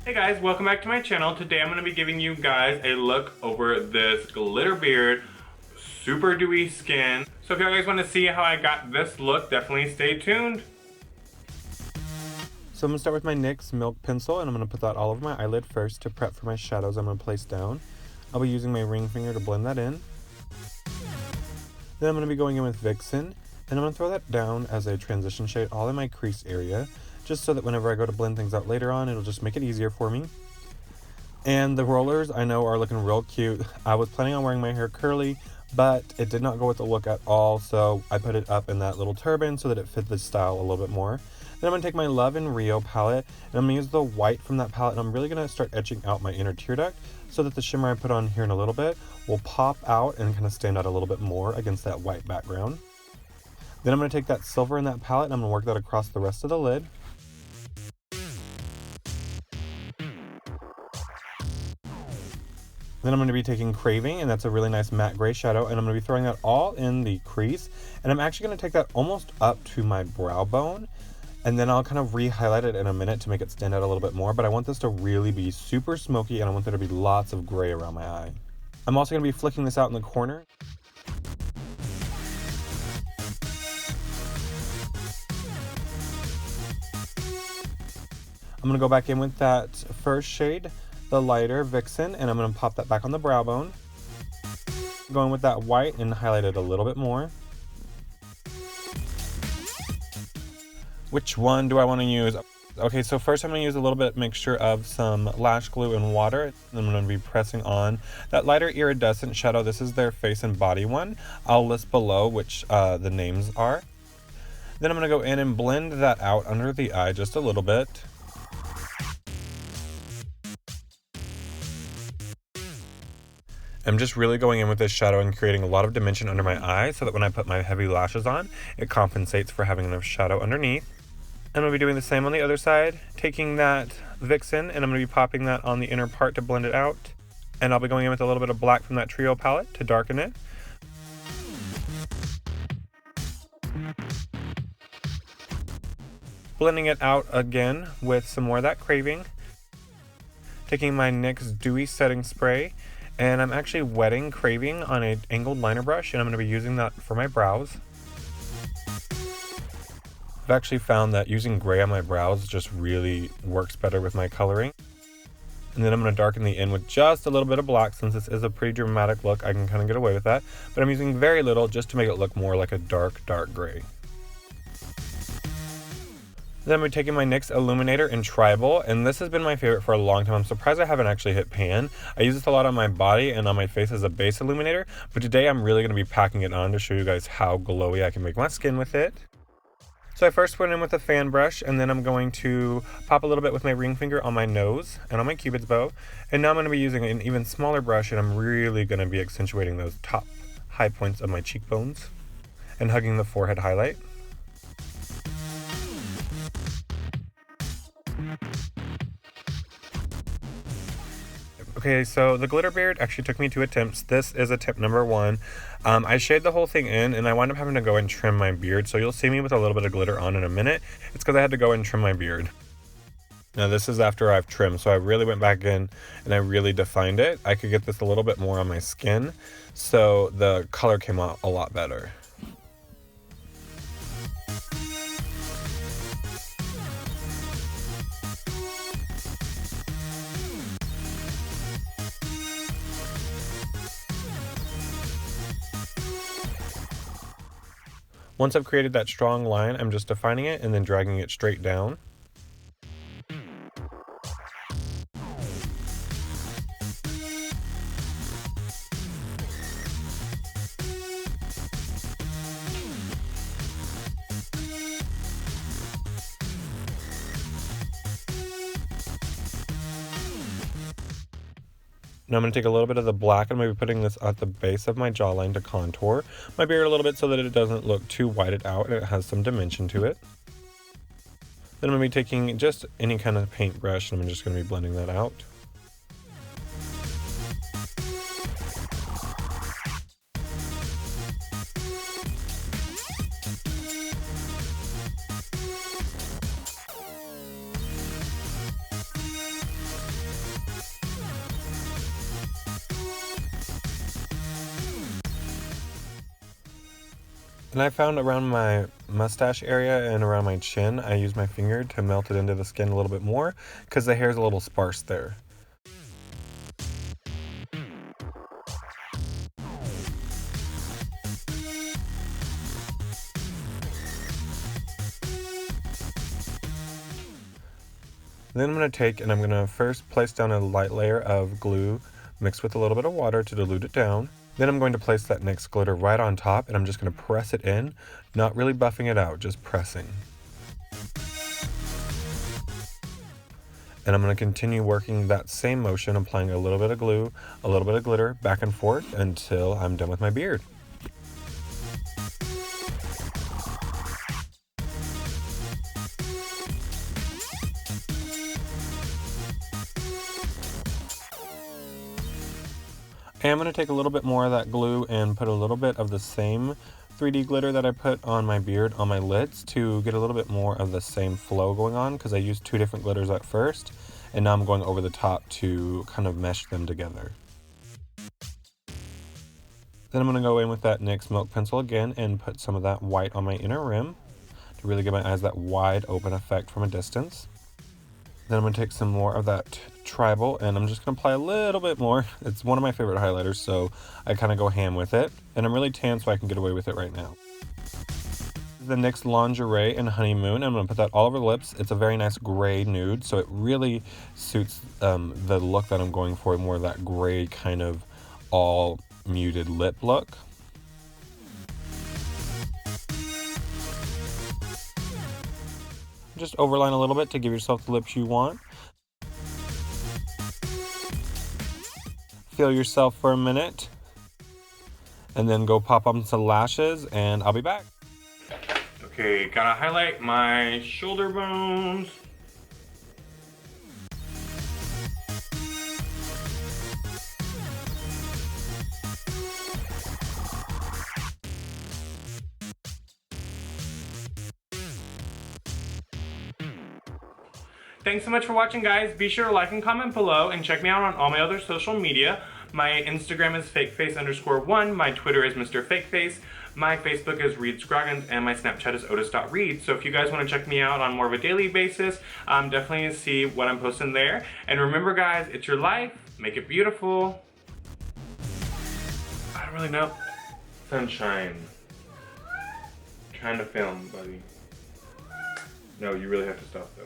Hey guys, welcome back to my channel. Today I'm going to be giving you guys a look over this glitter beard, super dewy skin. So if you guys want to see how I got this look, definitely stay tuned. So I'm going to start with my NYX Milk Pencil, and I'm going to put that all over my eyelid first to prep for my shadows I'm going to place down. I'll be using my ring finger to blend that in. Then I'm going to be going in with Vixen, and I'm going to throw that down as a transition shade all in my crease area, just so that whenever I go to blend things out later on, it'll just make it easier for me. And the rollers I know are looking real cute. I was planning on wearing my hair curly, but it did not go with the look at all, so I put it up in that little turban so that it fit the style a little bit more. Then I'm going to take my Love in Rio palette, and I'm going to use the white from that palette, and I'm really going to start etching out my inner tear duct so that the shimmer I put on here in a little bit will pop out and kind of stand out a little bit more against that white background. Then I'm going to take that silver in that palette, and I'm going to work that across the rest of the lid. Then I'm going to be taking Craving, and that's a really nice matte gray shadow, and I'm going to be throwing that all in the crease, and I'm actually going to take that almost up to my brow bone, and then I'll kind of re-highlight it in a minute to make it stand out a little bit more, but I want this to really be super smoky, and I want there to be lots of gray around my eye. I'm also going to be flicking this out in the corner. I'm going to go back in with that first shade, the lighter Vixen, and I'm going to pop that back on the brow bone. Going with that white and highlight it a little bit more. Which one do I want to use? Okay, so first I'm going to use a little bit mixture of some lash glue and water. I'm going to be pressing on that lighter iridescent shadow. This is their face and body one. I'll list below which the names are. Then I'm going to go in and blend that out under the eye just a little bit. I'm just really going in with this shadow and creating a lot of dimension under my eye so that when I put my heavy lashes on, it compensates for having enough shadow underneath. And I'm going to be doing the same on the other side, taking that Vixen, and I'm going to be popping that on the inner part to blend it out. And I'll be going in with a little bit of black from that Trio palette to darken it. Blending it out again with some more of that Craving. Taking my NYX Dewy Setting Spray, and I'm actually wetting Craving on an angled liner brush, and I'm going to be using that for my brows. I've actually found that using gray on my brows just really works better with my coloring. And then I'm going to darken the in with just a little bit of black. Since this is a pretty dramatic look, I can kind of get away with that. But I'm using very little just to make it look more like a dark gray. Then I'm taking my NYX Illuminator in Tribal, and this has been my favorite for a long time. I'm surprised I haven't actually hit pan. I use this a lot on my body and on my face as a base illuminator, but today I'm really going to be packing it on to show you guys how glowy I can make my skin with it. So I first went in with a fan brush, and then I'm going to pop a little bit with my ring finger on my nose and on my cupid's bow. And now I'm going to be using an even smaller brush, and I'm really going to be accentuating those top high points of my cheekbones and hugging the forehead highlight. Okay, so the glitter beard actually took me 2 attempts. This is attempt number 1. I shaded the whole thing in, and I wound up having to go and trim my beard, so you'll see me with a little bit of glitter on in a minute. It's because I had to go and trim my beard. Now this is after I've trimmed, so I really went back in and I really defined it. I could get this a little bit more on my skin, so the color came out a lot better. Once I've created that strong line, I'm just defining it and then dragging it straight down. Now I'm going to take a little bit of the black and maybe putting this at the base of my jawline to contour my beard a little bit so that it doesn't look too whited out and it has some dimension to it. Then I'm going to be taking just any kind of paintbrush and I'm just going to be blending that out. And I found around my mustache area and around my chin, I use my finger to melt it into the skin a little bit more because the hair is a little sparse there. Then I'm going to take and I'm going to first place down a light layer of glue mixed with a little bit of water to dilute it down. Then I'm going to place that NYX glitter right on top and I'm just going to press it in, not really buffing it out, just pressing. And I'm going to continue working that same motion, applying a little bit of glue, a little bit of glitter, back and forth until I'm done with my beard. I am going to take a little bit more of that glue and put a little bit of the same 3D glitter that I put on my beard on my lids to get a little bit more of the same flow going on, because I used two different glitters at first and now I'm going over the top to kind of mesh them together. Then I'm going to go in with that NYX Milk Pencil again and put some of that white on my inner rim to really give my eyes that wide open effect from a distance. Then I'm going to take some more of that tribal and I'm just going to apply a little bit more. It's one of my favorite highlighters, so I kind of go ham with it. And I'm really tan, so I can get away with it right now. The NYX Lingerie and Honeymoon, I'm going to put that all over the lips. It's a very nice gray nude, so it really suits the look that I'm going for, more of that gray kind of all muted lip look. Just overline a little bit to give yourself the lips you want. Feel yourself for a minute. And then go pop on some lashes and I'll be back. Okay, gotta highlight my shoulder bones. Thanks so much for watching, guys. Be sure to like and comment below and check me out on all my other social media. My Instagram is FakeFace_1, my Twitter is Mr. FakeFace, my Facebook is Reed Scroggins, and my Snapchat is Otis.Reed. So if you guys want to check me out on more of a daily basis, definitely see what I'm posting there. And remember, guys, it's your life. Make it beautiful. I don't really know. Sunshine. Trying to film, buddy. No, you really have to stop, though.